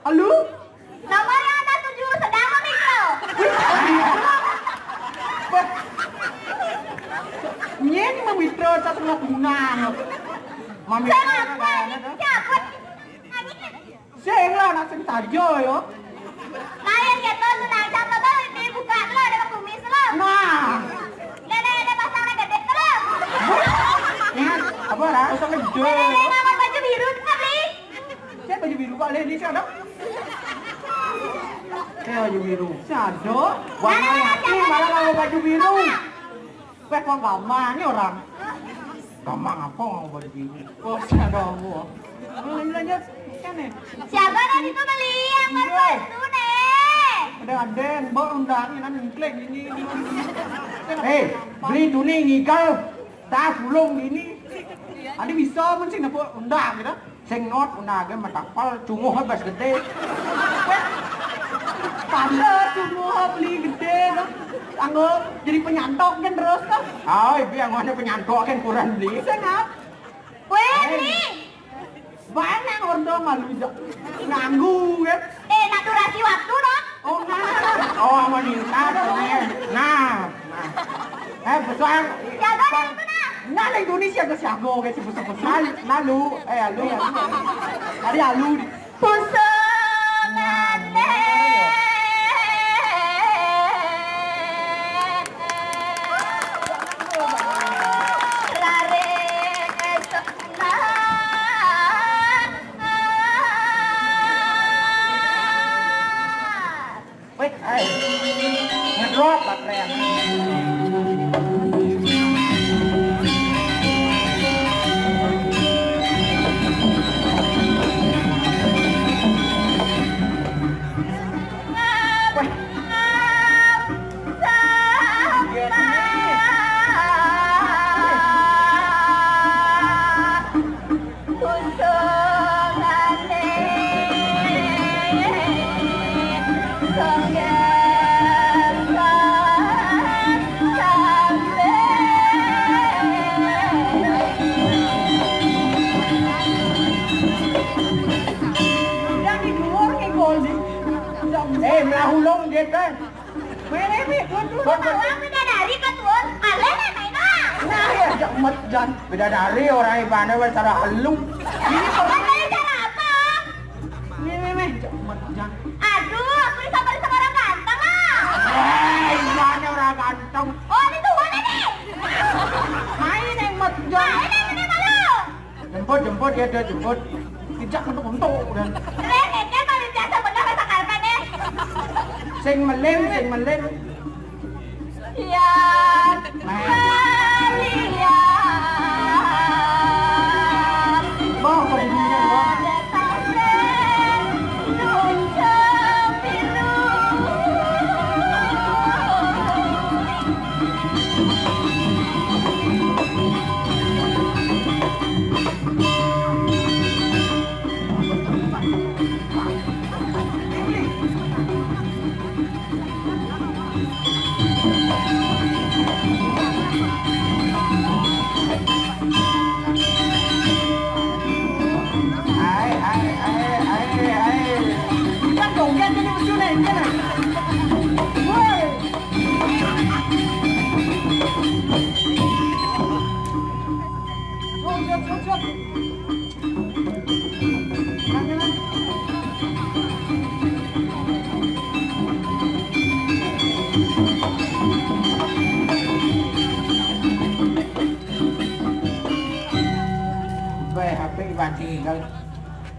Halo? Nomornya Anda tuju sedang memikro. Nyen memikro satu lot bunang. Siapa? Siapa? Sing lah nak sing saja yo. Lain gitu senang siapa tuh ini buka lo ada kumis lo. Nah. Nenek pasang gede terus. Ingat apa dah? Usah gede. Nenek ngamar baju biru kali. Saya baju biru Pak Leni sih ada. Saya baju biru. Sado. Warna hati malah kalau baju biru. Weh kok gampang nih orang. Gampang apa mau baju biru? Oh sado aku. Lanjut. Kan nih. Siapa nih itu beli yang bantu nih? Ada yang bawa undang ini nanti klik ini. Beli tuni ngikal. Ta sulung ini. Ada bisa men sing dapat undang gitu. Sing not undang mà tapal cunguh habis gede. Pada cunguh beli gede tuh. Anggap jadi penyantok kan terus tuh. Ay, biar ngone penyantok kan kurang beli. Sing ngap. Weh beli. Banyak orang tua malu jak. Nganggu kan. Nak durasi waktu dong. Oh nah. Oh mau ningkat nah. Besar. Siapa nih itu nah? Nah, Indonesia ke siago ke si besar-besar. Nalu, alu. Ada alu. Pusungan Wait, ngedrop baterai. Melahulong dia kan. Weh, orang bidadari kan tuan, kalian nenek nah. Nah ya, jamet jan. Bidadari orang ibane wes cara halung. Ini Kan dari cara apa? jamet jan. Aduh, aku disamperin sama orang ganteng lah. Ibane orang ganteng. Oh, ini tuan ini. Main yang mat jan. Ini malu. Jemput dia jemput. Tidak untuk dan. Nenek kan paling biasa benar masa karpan deh. Sing melem. Ya, kalian. Bawa ke dunia bawa. Tinggal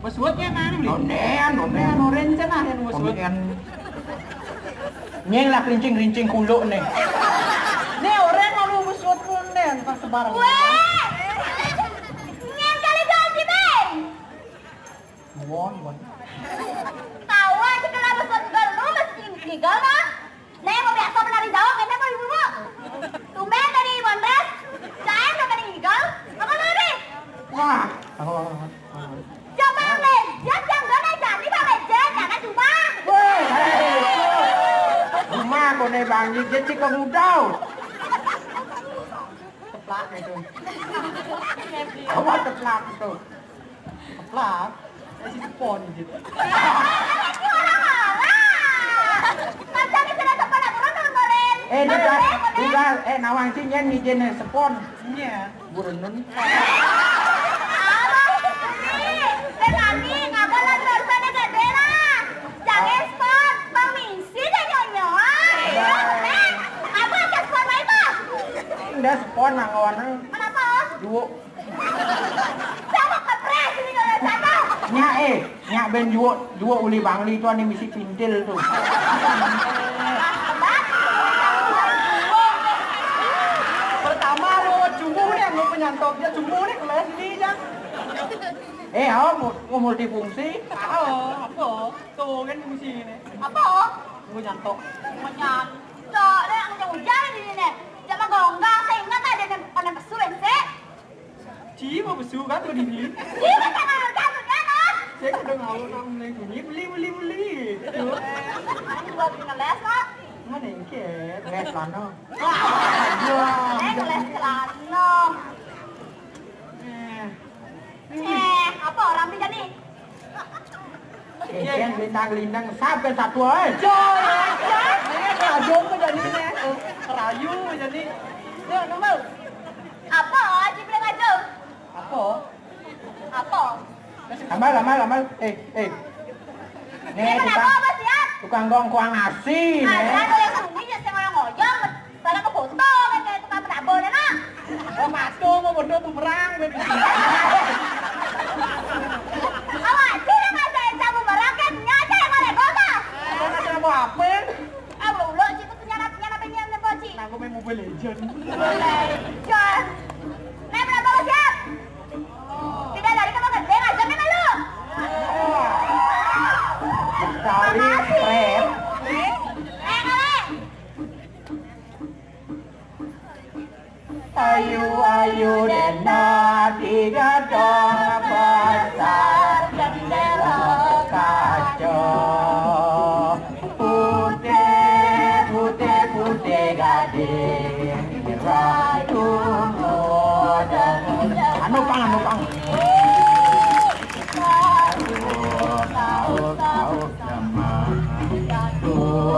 Meswutnya mana beli? Nonean orange cenah yang meswut. Nyeng lah rincing kuluk nih. Nih orang mau meswut pun nih, pas sebarang. Weh, ngen kali gaji ben. Won. Tawa sekolah besar lu mesti gigal mah. Nih mau biasa penari Jawa kayaknya mau ibu. Tumben dari Bondres. Saya udah pengen gigal. Apa lagi? Wah. Coba legend yang gak legend, ini bang legend, jangan cuma. Weh, rumah kau nih bang, jadi kamu tahu. Teplak itu. Apa teplak itu? Teplak. Si spon gitu. Ini orang-orang. Macam ni sudah sempat aku orang kemarin. Dia nawang sih nyen ngijin sepon. Iya. Burenun. Abang ini. Berani ngapalan dorsanya gede lah. Jangan sport. Bang misi deh nyonya. Apa aja sport lah itu? Dia sepon nangawan. Kenapa? Juo. Sama kepres ini kalau sana. Nya ben juo uli bangli itu ane misi pintil tuh. Pertama lo cumbu nih yang penyantop dia cumbu nih kelas ini jang. Mau multifungsi. Apa? Tuh kan misi ini. Apa? Gue nyantok. Menyantok deh, ang hujan di sini. Jangan gonggong, saya ingat ada yang pesuin sih. Ci mau besu kan tuh di sini. Ini kan orang kamu kan? Saya kadang ngawur nang bunyi beli. Tuh. Ini buat ngeles kok. Mana yang ket? Les lano. Ngeles celana. Apa orang bisa nih? Yang lintang-lintang sampai satu aja. Kerayu jadi nih. Kerayu jadi. Tuh, nomor. Apa? Cipleng aja. Apa? Apa? Amal. Ini kenapa Mas ya? Tukang gongkuang nasi. Ada yang sembunyi ya sama orang ngoyong. Pada ke foto kan kayak tukang penabur ya nak. Oh, matu mau bodoh bumerang. Awak sih nak aja yang campur barang kan nyata yang mana kota. Saya mau apa? Abu lo cipu nyana penyian dan poci. Nah, gue main Mobile Legend. John. Naik berapa Mas ya? Tidak dari kamu gede aja nih malu. Sekali keren. Kaleng. Ayu dena tiga dong pasar jendela kaca. Putih gading rayu modal. Anu pang. Tahu nama.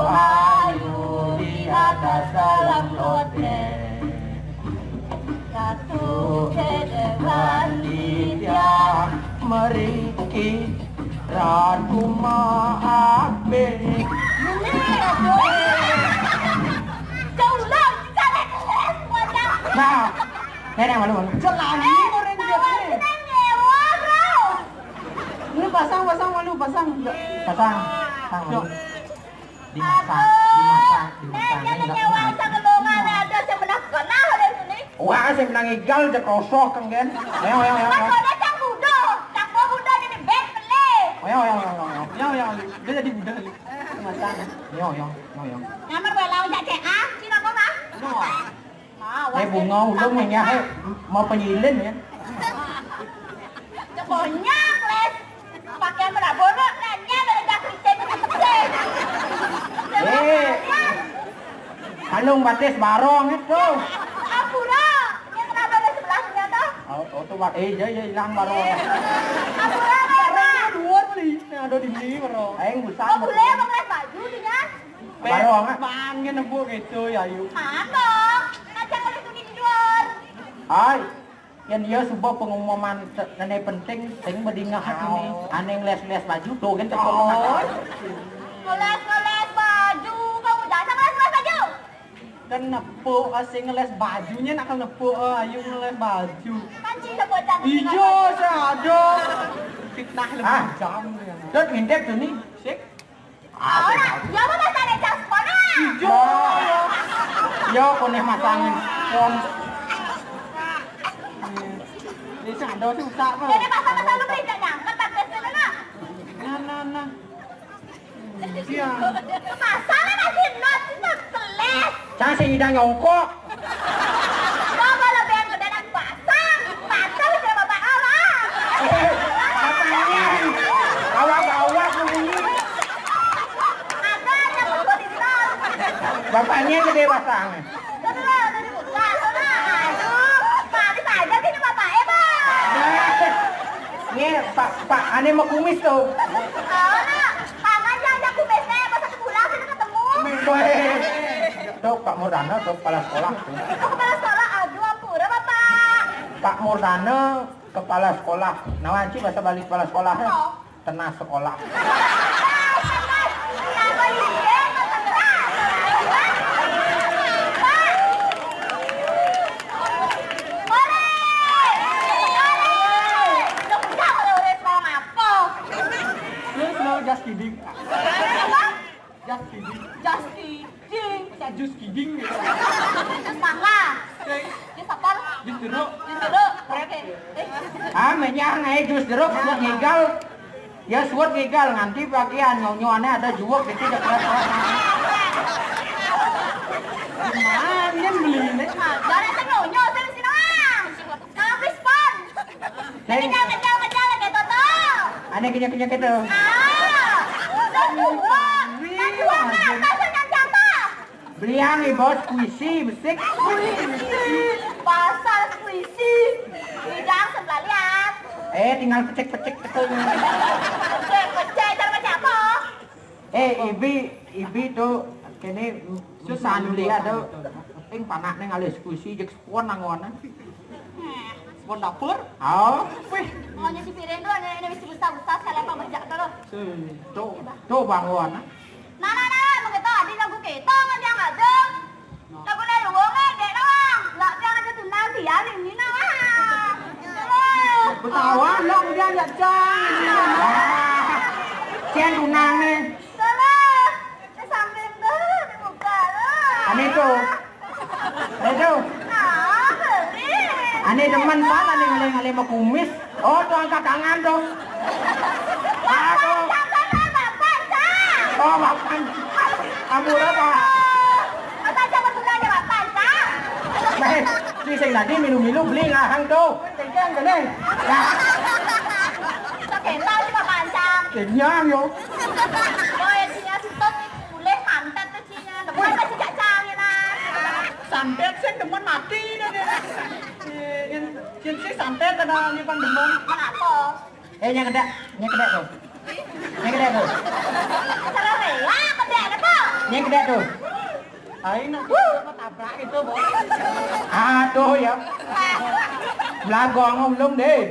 Ayu di atas dalam loteng. Satu kedewan dia meriki ratu maabe. Jauh lah, sana keles wajah. Nah, nenek malu. Celani orang Tawar jadi. kita nyewa bro. Lu pasang malu pasang. Pasang malu. Dimasak. Jangan nyewa sakelongan ada yang menakkan lah oleh sini. Wah, saya menang igal cek rosok kan kan. Ayo. Kan ada cang budo jadi bed beli. Ayo. Yang dia jadi budak. Masang. Yo. Nyamar belau jadi ah, Cina kok mah? No. Saya bunga ulung ya, mau penyilin ya. Pokoknya les pakaian berabona nanya dari jakri cek. Halung batis barong itu. Apura, yang kenapa ada sebelahnya toh? Tuh bat hilang barong. Apura apa? Dua beli. Yang ada di sini bro. Aing busang. Kok boleh mau les baju dia? Barong ah. Bangin nemu gitu ya yuk. Apa? Ngajak oleh tuh dijual. Ay, yan dia sebuah pengumuman nenek penting, ting bedingah ini. Aneh les baju tuh kan terkolong. Ngeles baju, kamu jangan ngeles baju. Dan nepu asing ngeles bajunya nak nepu ayu ngeles baju. Panci sebuah cantik. Ijo saya ada. Fitnah lebih jam dia. Terus ngintip tuh nih. Sik. Orang, dia mau masuk ada jam sekolah. Ijo. Yo koneh masangin kon. Ini ada susah bro. Jadi pasang-pasang lu beli jangan angkat tak kesel nak. Nah. Iya. Masalah masih not itu teles. Jangan sih hidang nyongkok. Coba lebih yang gede dan pasang bisa bapak Allah. Bapaknya. Gawat ini. Ada yang berbuat di sana. Bapaknya gede pasang. Tadi buka, aduh, mari saja sini bapak bang. Nih, Pak, ane mau kumis tuh. Nah, tangan aja aku biasanya pas 1 bulan kita ketemu. Tuh Pak Murdana tuh kepala sekolah tuh. Oh, kepala sekolah, aduh ampura Bapak. Pak Murdana kepala sekolah. Nawanci bahasa Bali kepala sekolah ya. Tenah sekolah. Kenapa dia Just kidding. apa? Just kidding. Just kidding. Saya just kidding. Just mangga. Just apa? Just jeruk. Just jeruk. Oke. Menyang jus jeruk suat ngigal. Ya suat ngigal nganti bagian nyonyoannya ada juwek di tidak Gimana beli ini? Jangan saya nyonya, saya mesti nang. Nang respon. Kejar kayak Toto. Ane kenya gitu. Beliang bos puisi besik. Pasal puisi. Bidang sebelah lihat. Tinggal pecek-pecek betul. Pecek cara macam apa? Ibi tuh kene susah lihat tuh. Ting panak neng alis puisi jek spon nangonan. Spon dapur. Oh, Wih, maunya si piring dulu, ini mesti besar-besar sekali apa berjak dulu. tuh bangun. Nah, mau kita adi lagu kita nggak jangan ada. Lagu này đúng không ấy, để đâu không? Lợn cho cho tụi nam thì ăn như nào á? Betawa long dia lihat jang. Chen tu nang nih. Salah, saya sambil tuh di muka tuh. Ane tuh. Tuh. Nah, beli. Ane demen banget nih ngale mau kumis. Oh, tuh angkat tangan tuh. Tuh. Jangan bapak cah. Oh, makan. Kamu apa? Bapak cah betul aja bapak cah. Baik, si sing tadi minum beli lah hang tuh. Kengkeng gini. Nah, Sakit tahu sih bapak cah. kenyang yo. Ôi, chị nha, chị tốt lên hẳn tật cho chị nha. Đừng quên chị chạy trang nha nè. Santet sing demen mati dah dia. Yen si santet ada ni pan demen. Kenapa? Yang kedek tuh. Yang kedek tuh. Salah ya, kedek apa? Yang kedek tuh. Ai nak tabrak itu, Bos. Aduh ya. Belagong belum deh.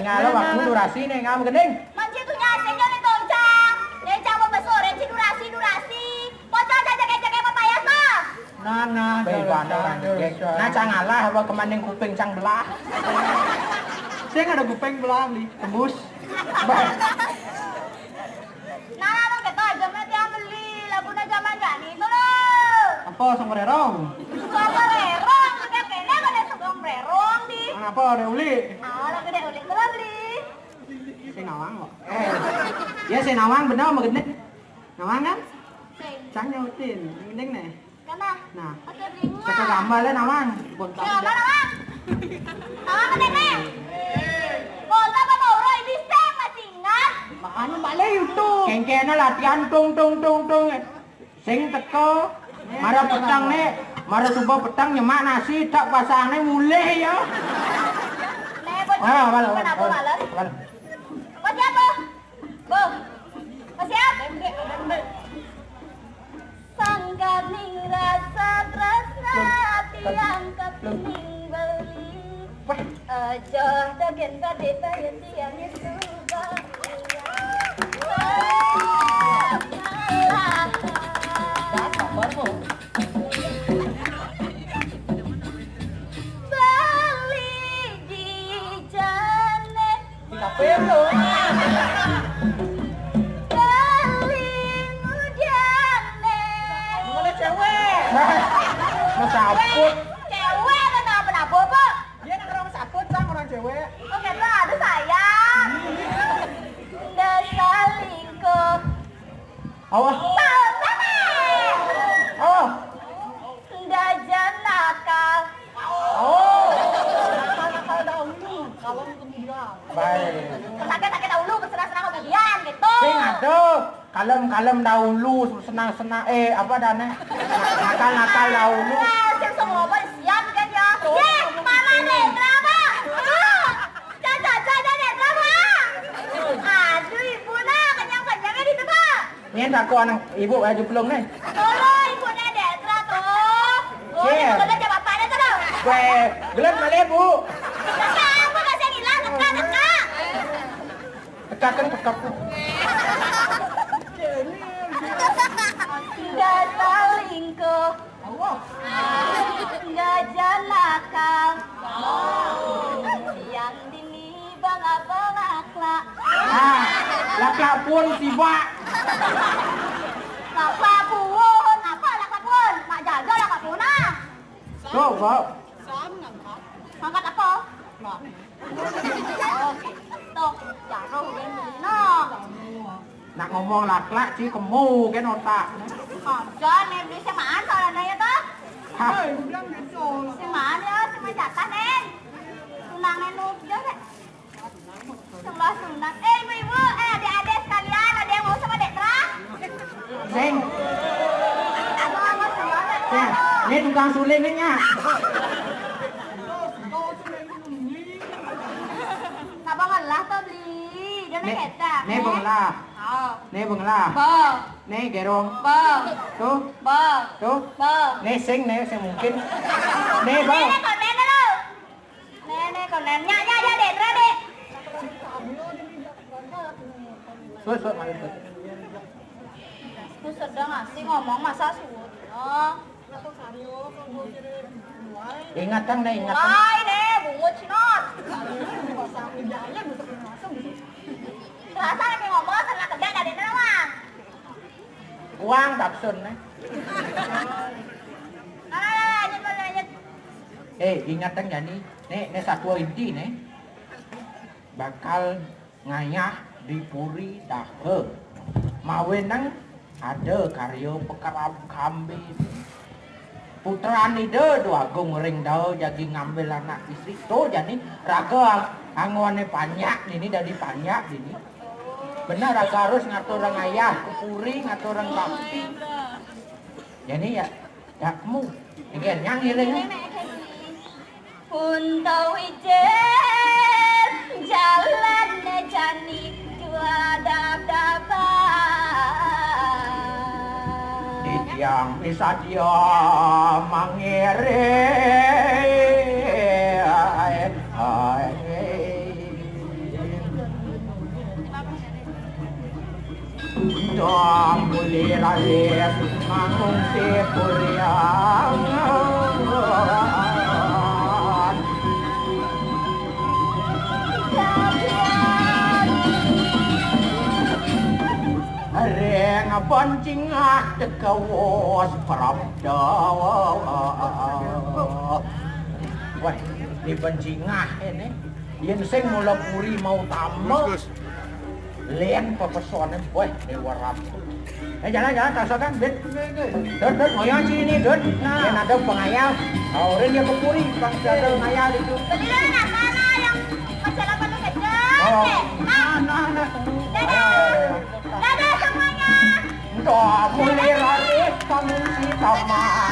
Ngalo waktu durasi nih ngam gening. Manci tuh nyaseng jadi goncang. Dia jangan besar, dia durasi. Pocong jaga-jaga papaya sah. Nah, Bebana orang jek. Nah cangalah apa kemaning kuping cang belah. Sing ada kuping belah beli tembus. Baik. Nah, mau kita jamnya dia beli lagunya zaman gani itu loh. Apa sombrerong? Sombrerong, udah kena kan ada sombrerong di. Apa ada uli? Ah, lagi deh ulit tuh beli. Sing nawang kok. Ya saya nawang bener mau gening. Nawang kan? Sing, Cang nyautin, mending nih. kana? Nah, Oke, bingung. Cek gambar lah nawang. bontang. Ya, mana bang? Ah, kena nih. Bola apa mau roy bisa masih ingat? Anu balik YouTube. Kengkena latihan tung. Sing teko. Mara petang nih. Mara coba petang nyemak nasi tak pasangnya mulai ya. Nih, bos. Kenapa malas? Masih apa? Bu, masih apa? Sangganing rasa tresna tiang kepining beli. Aja dagen gede bayar tiang suga. Dah sabar kok. Bali di jane. Di kafe lo. Saput. Cewek kenapa bu? Dia nak orang saput sang orang cewek. Oke tuh ada sayang. Udah salingkuh. Awas. Sana. Oh. Udah nakal. Oh. Nakal dahulu, kalau kemudian. Baik. Sakit dahulu, bersenang-senang kemudian gitu. Sing aduh, kalem dahulu, senang-senang apa dana? Nakal dahulu. Sing semua apa siap kan ya? Ye, mana aku anak ibu baju pelung nih. Tolong ibu nenek tuh. Oh, ini bener jawab apa ada tuh? Gue gelet malah bu. Kakak, aku kasih hilang, kakak. Tekakan tekakku. Gak selingkuh, gak nakal. Yang dini bang akhlak. Lakak pun tiba. Lakak pun, apa lakak pun? Mak jaga lakak pun ah. Tuh, Bob. Angkat apa? Tuh, jaruh ini no. Nak ngomong lak-lak sih kemu kan otak. Jangan nih beli semaan soalnya nanya tuh. Hah. Semaan ya, sama jatah nen. Tunang nenuk juga deh. Sebelah sunat. Ibu-ibu, adik-adik sekalian, ada yang mau sama dek terang? Sing. Mau semua dek Ya, terang. ini tukang suling ni nya. Nak bangun lah tuh beli. Dia nak kata. Ni benglah. Ni benglah. Bang, Ni gerong. bang, Tuh, bang, tuh. bang. Ni sing mungkin. Ni bang. Nenek còn nen đâu? Nenek còn nen. Ya, dek terang dek. Suat malu suat. Aku sedang asing ngomong masa suruh. Ingatan na ingatan. Lai deh, bunga cinot. Rasa lagi ngomong setelah kerja dari mana? Uang tapsun na. Lanjut. Ingatan ya ni. Ni satu inti ni. Bakal ngayah di puri dahe. Mawenang ada karya pekerap kambing. Putra ni dua agung ring dah jadi ngambil anak istri tu jadi raga angwane banyak ini dari banyak ini. Benar raga harus ngatur orang ayah kupuri ngatur orang bakti. Jadi ya kamu ingin yang iring. Puntau ijen jalan jani dua Yang bisa dia mangere Dong boleh ralis manggung si puriang Reng pancing tekawas prabda. Wah, ni pancing ini. Yang sing mula puri mau tamu. Len pepesonan, wah, dewa rabu. Jalan, tasakan, bet. Dut, ngoyong sini, dut. Yang ada pengayal. Orang dia ke puri, bangsa ada pengayal itu. Beneran nak mana yang masalah penuh saja? Nah. Dadah semuanya. Dah mulai ralis kamu si tamat.